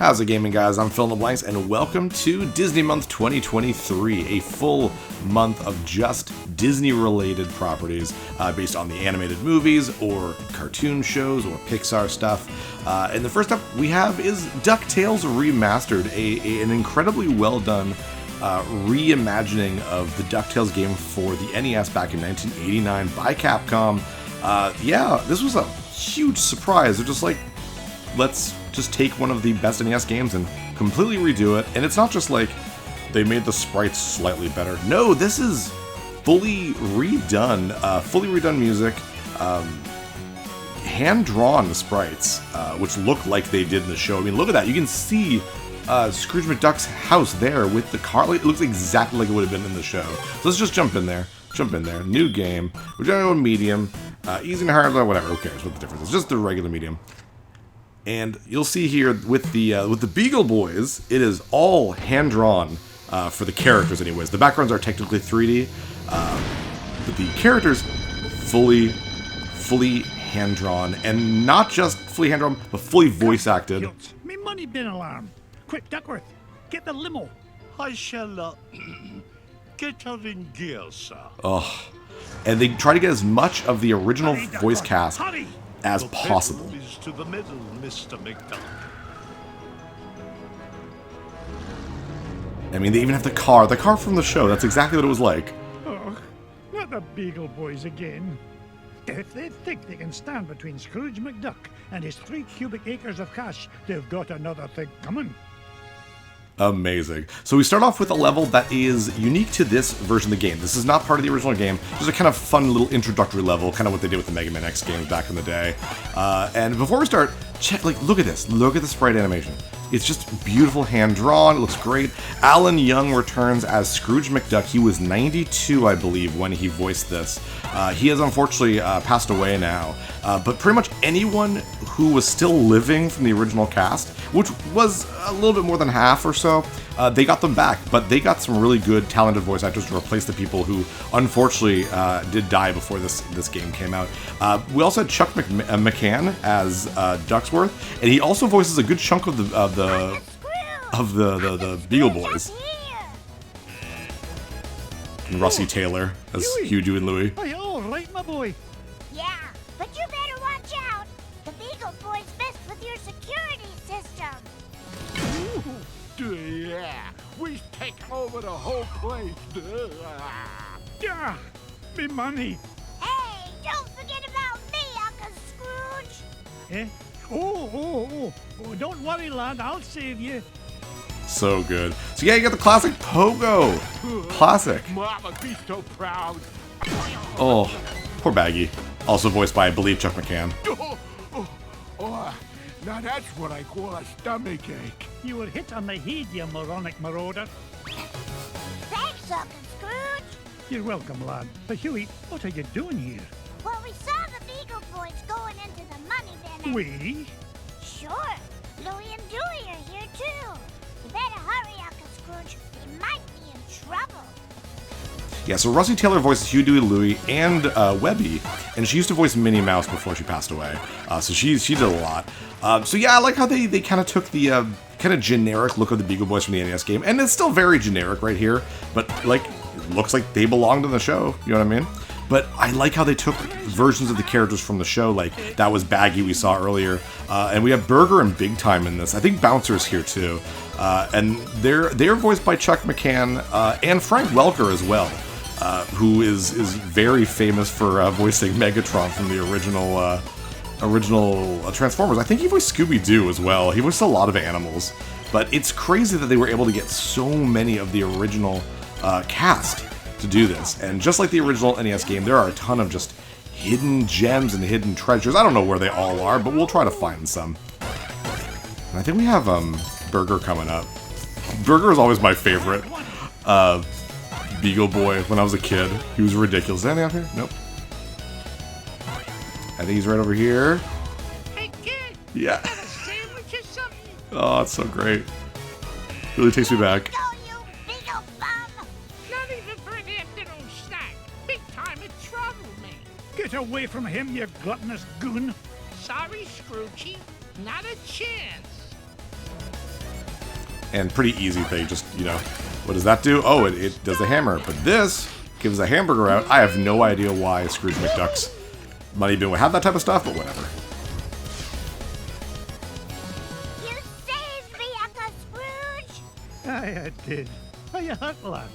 How's it gaming, guys? I'm Phil in the Blanks, and welcome to Disney Month 2023, a full month of just Disney-related properties based on the animated movies or cartoon shows or Pixar stuff. And the first up we have is DuckTales Remastered, an incredibly well-done reimagining of the DuckTales game for the NES back in 1989 by Capcom. Yeah, this was a huge surprise. They're just like, let's just take one of the best NES games and completely redo it. And it's not just like they made the sprites slightly better. No, this is fully redone music, hand-drawn sprites, which look like they did in the show. I mean, look at that. You can see Scrooge McDuck's house there with the car. It looks exactly like it would have been in the show. So let's just jump in there. New game. We're going to go medium. Easy and hard, whatever. Who cares what the difference is? Just the regular medium. And you'll see here with the Beagle Boys, it is all hand-drawn for the characters anyways. The backgrounds are technically 3D, but the characters fully hand-drawn, and not just fully hand-drawn, but fully voice-acted. Me money bin alarm. Quick, Duckworth, get the limo. I shall get her in gear, sir. Oh, and they try to get as much of the original voice cast as possible. The pedal is to the middle, Mr. McDuck. I mean, they even have the car from the show. That's exactly what it was like. Oh, not the Beagle Boys again. If they think they can stand between Scrooge McDuck and his 3 cubic acres of cash, they've got another thing coming. Amazing. So we start off with a level that is unique to this version of the game. This is not part of the original game. Just a kind of fun little introductory level, kind of what they did with the Mega Man X games back in the day. And before we start, look at this. Look at the sprite animation. It's just beautiful, hand-drawn. It looks great. Alan Young returns as Scrooge McDuck. He was 92, I believe, when he voiced this. He has unfortunately passed away now. But pretty much anyone who was still living from the original cast, which was a little bit more than half or so, they got them back. But they got some really good, talented voice actors to replace the people who unfortunately did die before this game came out. We also had Chuck McCann as Ducksworth, and he also voices a good chunk of the Beagle Boys. And Rusty Taylor as Hugh, Dewey, and Louie. Are you all right, my boy? Yeah, but you better watch out. The Beagle Boys messed with your security system. Yeah, we've taken over the whole place. Yeah, me money. Hey, don't forget about me, Uncle Scrooge. Eh? Oh, don't worry, lad, I'll save you. So good. So yeah, you got the classic Pogo. Classic. Mama, be so proud. Oh, poor Baggy. Also voiced by, I believe, Chuck McCann. Now that's what I call a stomach ache. You were hit on the head, you moronic marauder. Thanks, Uncle Scrooge. You're welcome, lad. But Huey, what are you doing here? Well, we saw the Beagle Boys going into the money bin. We? Sure. Louie and Dewey are here, too. You better hurry, Uncle Scrooge. They might be in trouble. Yeah, so Rusty Taylor voices Hugh, Dewey, Louie, and Webby, and she used to voice Minnie Mouse before she passed away. So she did a lot. So yeah, I like how they kind of took the kind of generic look of the Beagle Boys from the NES game, and it's still very generic right here, but like, it looks like they belonged in the show, you know what I mean? But I like how they took versions of the characters from the show, like that was Baggy we saw earlier, and we have Burger and Big Time in this. I think Bouncer's here too, and they're voiced by Chuck McCann and Frank Welker as well, who is very famous for voicing Megatron from the original Transformers. I think he voiced Scooby-Doo as well. He voiced a lot of animals, but it's crazy that they were able to get so many of the original cast to do this. And just like the original NES game, there are a ton of just hidden gems and hidden treasures. I don't know where they all are, but we'll try to find some. And I think we have Burger coming up. Burger is always my favorite Beagle Boy when I was a kid. He was ridiculous. Is anything out here? Nope. I think he's right over here. Hey, kid. Yeah. Got a sandwich or something? Oh, it's so great. Really takes me back. Go, you Beagle bum. Not even for an afternoon snack. Big time in trouble, man. Get away from him, you gluttonous goon. Sorry, Scroogey. Not a chance. And pretty easy thing, just, you know, what does that do? Oh, it does a hammer. But this gives a hamburger out. I have no idea why Scrooge McDuck's money bin would have that type of stuff, but whatever. You saved me, Uncle Scrooge! I did. How you hurt, lad?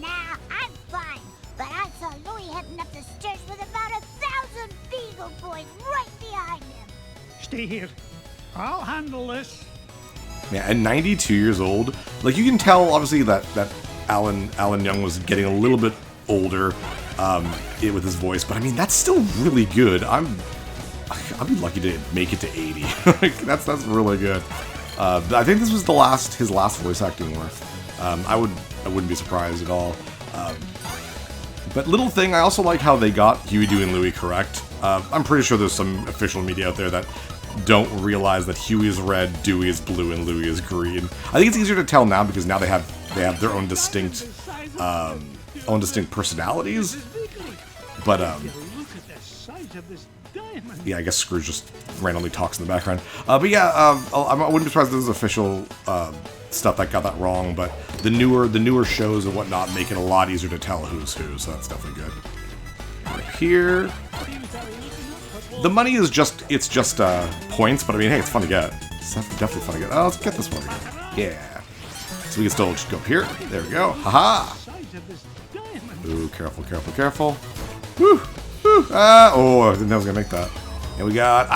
Nah, I'm fine. But I saw Louie heading up the stairs with about 1,000 Beagle Boys right behind him. Stay here. I'll handle this. Yeah, at 92 years old, like you can tell, obviously that Alan Young was getting a little bit older with his voice, but I mean that's still really good. I'd be lucky to make it to 80. Like that's really good. I think this was his last voice acting work. I wouldn't be surprised at all. But little thing, I also like how they got Huey, Dewey, and Louie correct. I'm pretty sure there's some official media out there that don't realize that Huey is red, Dewey is blue, and Louie is green. I think it's easier to tell now because now they have their own distinct personalities. But Look at the size of this diamond. yeah, I guess Scrooge just randomly talks in the background. But yeah, I wouldn't be surprised if this is official stuff that got that wrong. But the newer shows and whatnot make it a lot easier to tell who's who, so that's definitely good. Right here. The money is just points, but I mean, hey, it's fun to get. It's definitely fun to get. Oh, let's get this one again. Yeah. So we can still just go up here. There we go. Haha. Ooh, careful, careful, careful. Woo! Woo! Oh, I didn't know I was gonna make that. And we got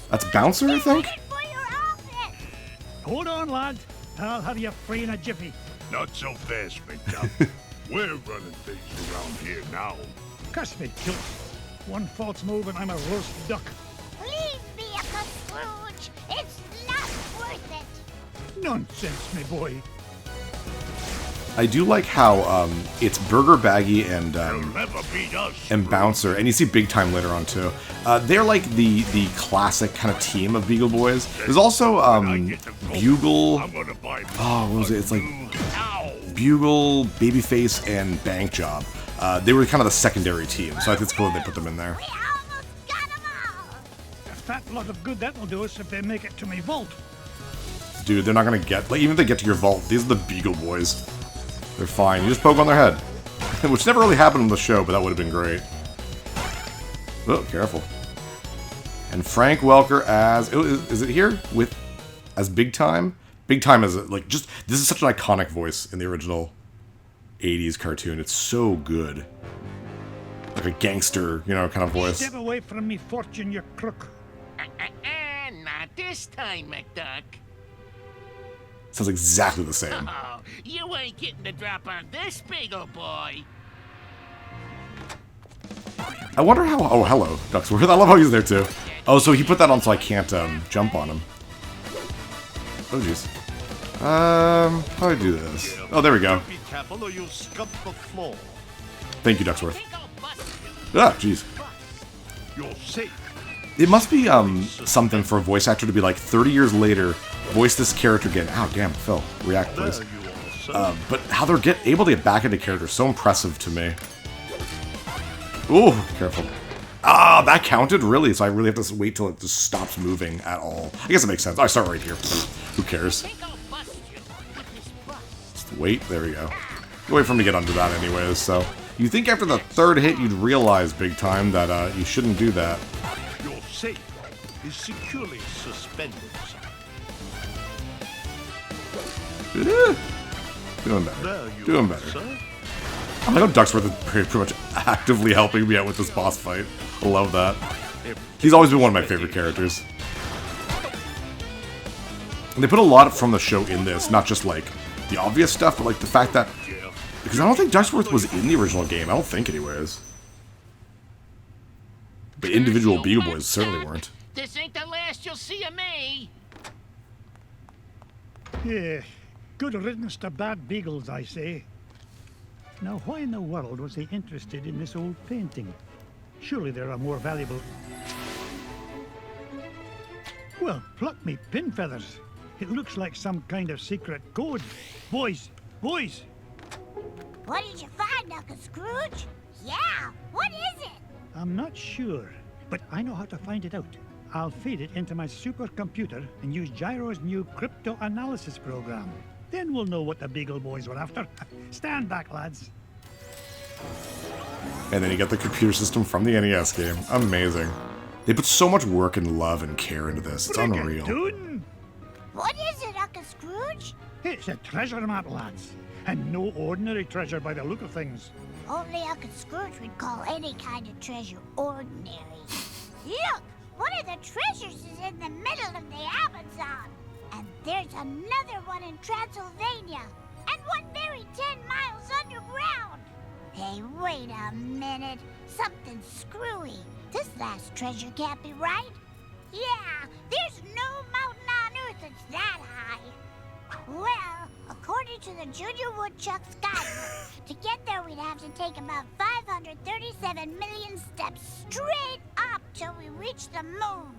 that's Bouncer, I think. Hold on, lad. I'll have you free in a jiffy. Not so fast, McDuck. We're running things around here now. Cuss me, tilt. One false move and I'm a roast duck. Leave me, Uncle Scrooge. It's not worth it. Nonsense, me boy. I do like how it's Burger, Baggy, and You'll never beat us. and Bouncer, and you see Big Time later on too. They're like the classic kind of team of Beagle Boys. There's also Bugle. I'm gonna buy Oh, what was it? It's like Ow! Bugle, Babyface, and Bank Job. They were kind of the secondary team, so I think it's cool that they put them in there. We almost got 'em all. A fat lot of good that'll do us if they make it to me vault. Dude, they're not gonna get, like, even if they get to your vault, these are the Beagle Boys. They're fine. You just poke on their head. Which never really happened in the show, but that would have been great. Oh, careful. And Frank Welker as, is it here? As Big Time? Big Time is, like, just, this is such an iconic voice in the original 80s cartoon. It's so good. Like a gangster, you know, kind of voice. Step away from me, fortune, you crook. Not this time, McDuck. Sounds exactly the same. Oh, you ain't getting the drop on this Beagle Boy. I wonder how, oh, hello, Ducksworth. I love how he's there too. Oh, so he put that on so I can't jump on him. Oh, jeez. How do I do this? Oh, there we go. Be careful or you'll scub the floor. Thank you, Ducksworth. Think I'll bust you. Ah, jeez. You're safe. It must be something for a voice actor to be like 30 years later, voice this character again. Ow, damn, Phil. React, There please. you are, sir. But how they're able to get back into character is so impressive to me. Ooh, careful. Ah, that counted? Really? So I really have to wait till it just stops moving at all. I guess it makes sense. I start right here. Who cares? Think I'll bust you with this bus. Just wait. There we go. Wait for him to get under that anyways, so... You think after the third hit you'd realize, Big Time, that you shouldn't do that. Your safe is securely suspended, sir. Doing better. There you Doing are, better. sir. I know Ducksworth is pretty much actively helping me out with this boss fight. I love that. He's always been one of my favorite characters. And they put a lot from the show in this, not just like the obvious stuff, but like the fact that... Because I don't think Ducksworth was in the original game. I don't think anyways. But individual Beagle Boys certainly weren't. This ain't the last you'll see of me. Yeah, good riddance to bad beagles, I say. Now, why in the world was he interested in this old painting? Surely there are more valuable... Well, pluck me pin feathers. It looks like some kind of secret code. Boys, boys! What did you find, Uncle Scrooge? Yeah, what is it? I'm not sure, but I know how to find it out. I'll feed it into my supercomputer and use Gyro's new crypto-analysis program. Then we'll know what the Beagle Boys were after. Stand back, lads. And then you get the computer system from the NES game. Amazing. They put so much work and love and care into this. It's unreal. What is it, Uncle Scrooge? It's a treasure map, lads. And no ordinary treasure by the look of things. Only Uncle Scrooge would call any kind of treasure ordinary. Look! One of the treasures is in the middle of the Amazon. And there's another one in Transylvania. And one buried 10 miles underground. Hey, wait a minute. Something's screwy. This last treasure can't be right. Yeah, there's no mountain on Earth that's that high. Well, according to the Junior Woodchuck's guidebook, to get there we'd have to take about 537 million steps straight up till we reach the moon.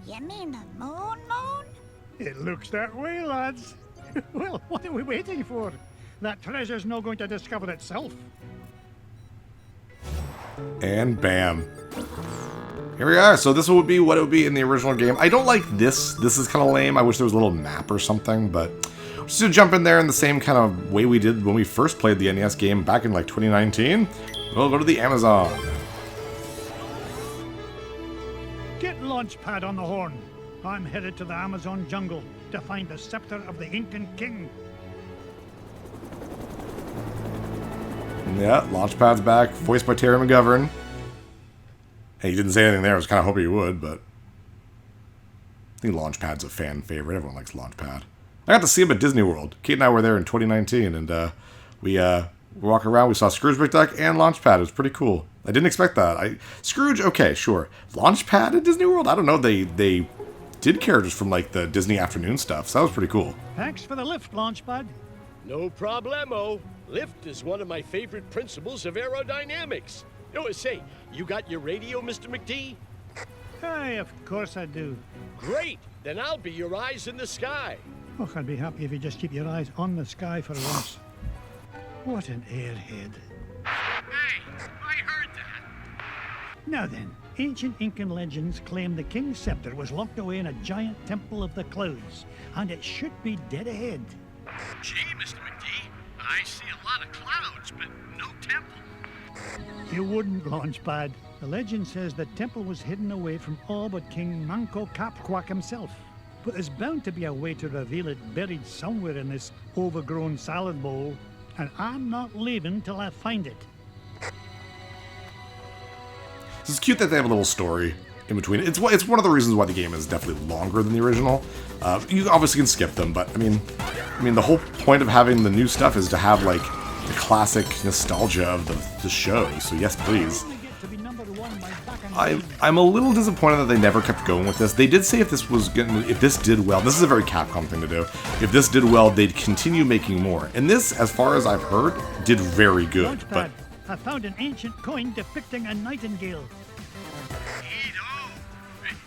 You mean the moon? It looks that way, lads. Well, what are we waiting for? That treasure's not going to discover itself. And bam. Here we are. So this would be what it would be in the original game. I don't like this. This is kind of lame. I wish there was a little map or something, but just to jump in there in the same kind of way we did when we first played the NES game back in like 2019. We'll go to the Amazon. Get Launchpad on the horn. I'm headed to the Amazon jungle to find the scepter of the Incan king. Yeah, Launchpad's back, voiced by Terry McGovern. Hey, he didn't say anything there. I was kind of hoping he would, but I think Launchpad's a fan favorite. Everyone likes Launchpad. I got to see him at Disney World. Kate and I were there in 2019, and we were walking around. We saw Scrooge McDuck and Launchpad. It was pretty cool. I didn't expect that. Scrooge, okay, sure. Launchpad at Disney World? I don't know. They did characters from like the Disney Afternoon stuff, so that was pretty cool. Thanks for the lift, Launchpad. No problemo. Lift is one of my favorite principles of aerodynamics. Oh, say, you got your radio, Mr. McD? Aye, of course I do. Great. Then I'll be your eyes in the sky. Oh, I'd be happy if you just keep your eyes on the sky for once. What an airhead. Hey, I heard that. Now then, ancient Incan legends claim the king's scepter was locked away in a giant temple of the clouds, and it should be dead ahead. Gee, Mr. McD, I see a lot of clouds, but no temple. You wouldn't, Launchpad. The legend says the temple was hidden away from all but King Manco Capquack himself. But there's bound to be a way to reveal it buried somewhere in this overgrown salad bowl, and I'm not leaving till I find it. It's cute that they have a little story in between. It's one of the reasons why the game is definitely longer than the original. You obviously can skip them, but I mean, the whole point of having the new stuff is to have like the classic nostalgia of the show. So yes, please. I'm a little disappointed that they never kept going with this. They did say if this did well, this is a very Capcom thing to do. If this did well, they'd continue making more. And this, as far as I've heard, did very good. Launchpad, but I found an ancient coin depicting a nightingale. Neato.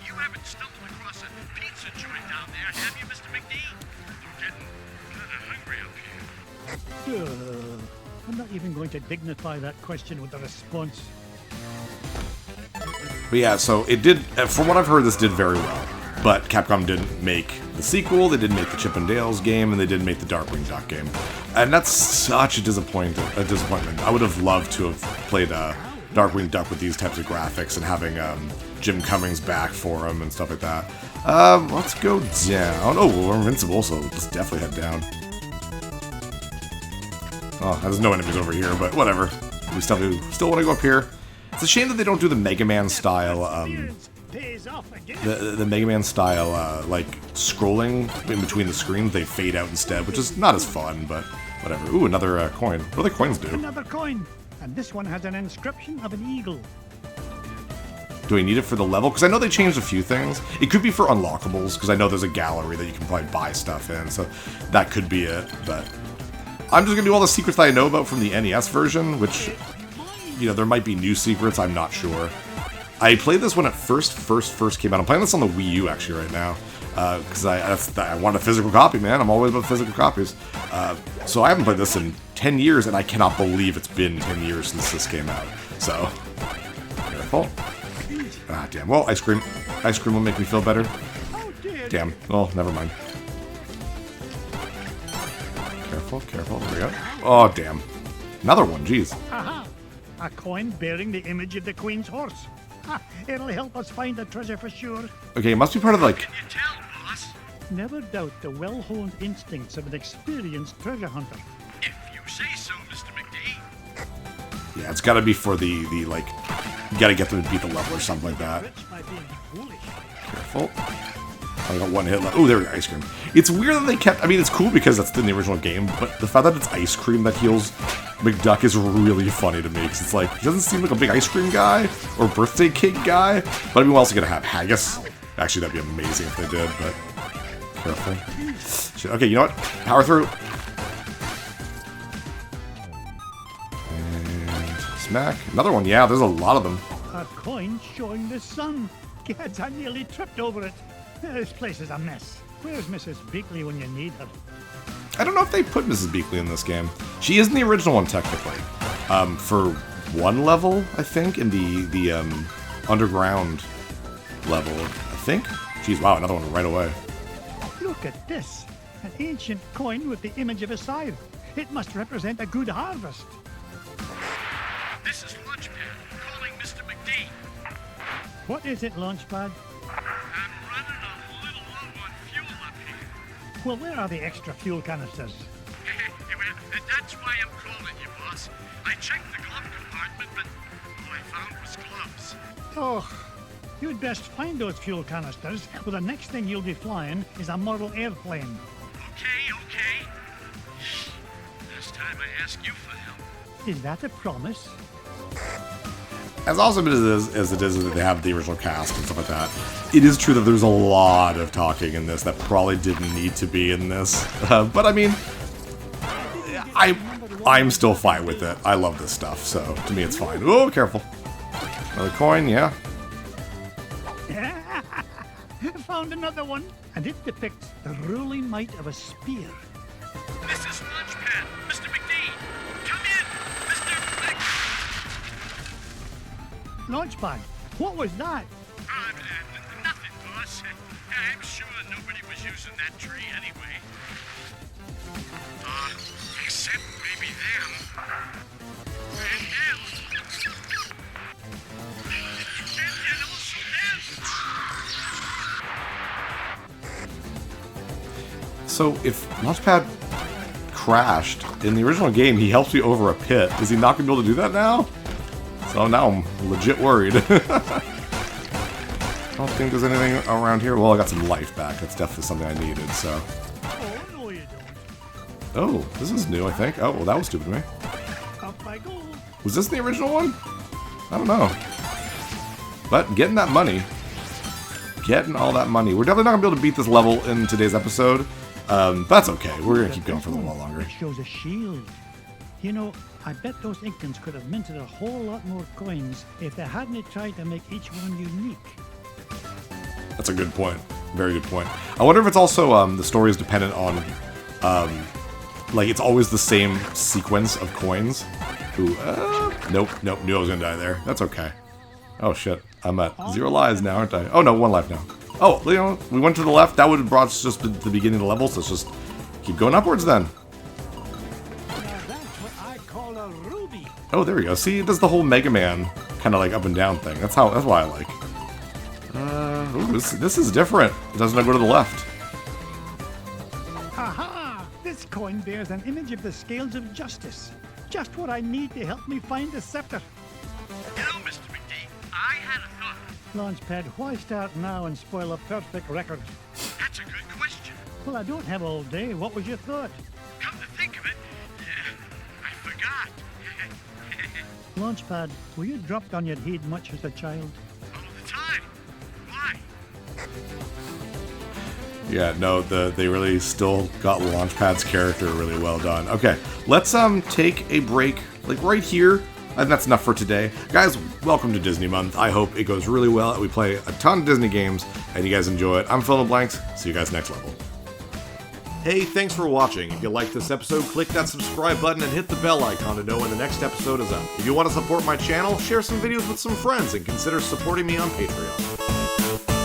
You haven't stumbled across a pizza joint down there, have you, Mr. McD? I'm getting kind of hungry up here. I'm not even going to dignify that question with a response. But yeah, so it did, from what I've heard, this did very well. But Capcom didn't make the sequel, they didn't make the Chip and Dale's game, and they didn't make the Darkwing Duck game. And that's such a disappointment. I would have loved to have played Darkwing Duck with these types of graphics and having Jim Cummings back for him and stuff like that. Let's go down. Oh, we're invincible, so let's definitely head down. Oh, there's no enemies over here, but whatever. We still want to go up here. It's a shame that they don't do the Mega Man style, the Mega Man style, like, scrolling in between the screens. They fade out instead, which is not as fun, but whatever. Ooh, another coin. What do the coins do? Another coin! And this one has an inscription of an eagle. Do I need it for the level? Because I know they changed a few things. It could be for unlockables, because I know there's a gallery that you can probably buy stuff in, so that could be it, but I'm just going to do all the secrets that I know about from the NES version, which, you know, there might be new secrets, I'm not sure. I played this when it first came out. I'm playing this on the Wii U, actually, right now, because I want a physical copy, man. I'm always about physical copies. So I haven't played this in 10 years, and I cannot believe it's been 10 years since this came out. So, careful. Ah, damn. Well, ice cream. ice cream will make me feel better. Oh dear. Damn. Oh, never mind. Careful, careful. There we go. Oh, damn. Another one, jeez. Aha! A coin bearing the image of the Queen's horse. Ha, it'll help us find the treasure for sure. Okay, it must be part of, like... Can you tell, boss? Never doubt the well-honed instincts of an experienced treasure hunter. If you say so, Mr. McD. Yeah, it's gotta be for the like... You gotta get them to beat the level or something like that. Rich by being foolish. Careful. I got one hit left. Oh, there we go, ice cream. It's weird that they kept... I mean, it's cool because that's in the original game, but the fact that it's ice cream that heals McDuck is really funny to me, because it's like, he doesn't seem like a big ice cream guy, or birthday cake guy, but I mean, we're also gonna have haggis. Actually, that'd be amazing if they did, but... Careful. Shit. Okay, you know what? Power through. And smack. Another one. Yeah, there's a lot of them. A coin showing the sun. Gads, I nearly tripped over it. This place is a mess. Where's Mrs. Beakley when you need her? I don't know if they put Mrs. Beakley in this game. She is in the original one, technically. For one level, I think, in the underground level, I think. Jeez, wow, another one right away. Look at this. An ancient coin with the image of a scythe. It must represent a good harvest. This is Lunchpad, calling Mr. McD. What is it, Launchpad? I'm running a little low on fuel up here. Well, where are the extra fuel canisters? Well, that's why I'm calling you, boss. I checked the glove compartment, but all I found was gloves. Oh, you'd best find those fuel canisters, or the next thing you'll be flying is a model airplane. Okay. Last time I asked you for help. Is that a promise? As awesome as it is that they have the original cast and stuff like that, it is true that there's a lot of talking in this that probably didn't need to be in this. But I mean, I'm still fine with it. I love this stuff, so to me it's fine. Oh, careful. Another coin, yeah. Found another one, and it depicts the ruling might of a spear. This is Lunchpad, Mr. McD. Come in, Mr. Launchpad, what was that? Nothing, boss. I'm sure nobody was using that tree anyway. Except maybe them. And him. And also them. So if Launchpad crashed in the original game, he helps me over a pit. Is he not gonna be able to do that now? So now I'm legit worried. I don't think there's anything around here. Well, I got some life back. That's definitely something I needed, so. Oh, no you don't. Oh, this is new, I think. Oh, well, that was stupid of me. Up I go. Was this the original one? I don't know. But getting that money. Getting all that money. We're definitely not going to be able to beat this level in today's episode. But that's okay. We're going to keep going for a little while longer. It shows a shield. You know, I bet those Incans could have minted a whole lot more coins if they hadn't tried to make each one unique. That's a good point. Very good point. I wonder if it's also, the story is dependent on, like, it's always the same sequence of coins. Ooh, nope, knew I was gonna die there. That's okay. Oh, shit. I'm at 0 lives now, aren't I? Oh, no, 1 life now. Oh, you know, we went to the left. That would have brought us just to the beginning of the level, so let's just keep going upwards then. Now that's what I call a ruby. Oh, there we go. See, it does the whole Mega Man kind of like up and down thing. That's why I like. Ooh, this is different. It doesn't go to the left. Aha! This coin bears an image of the scales of justice. Just what I need to help me find the scepter. You know, Mr. McD, I had a thought. Launchpad, why start now and spoil a perfect record? That's a good question. Well, I don't have all day. What was your thought? Come to think of it, I forgot. Launchpad, were you dropped on your head much as a child? All the time. Why? Yeah, no, they really still got Launchpad's character really well done. Okay, let's take a break, like right here. And that's enough for today. Guys, welcome to Disney Month. I hope it goes really well. We play a ton of Disney games, and you guys enjoy it. I'm Phil in Blanks. See you guys next level. Hey, thanks for watching. If you liked this episode, click that subscribe button and hit the bell icon to know when the next episode is up. If you want to support my channel, share some videos with some friends, and consider supporting me on Patreon.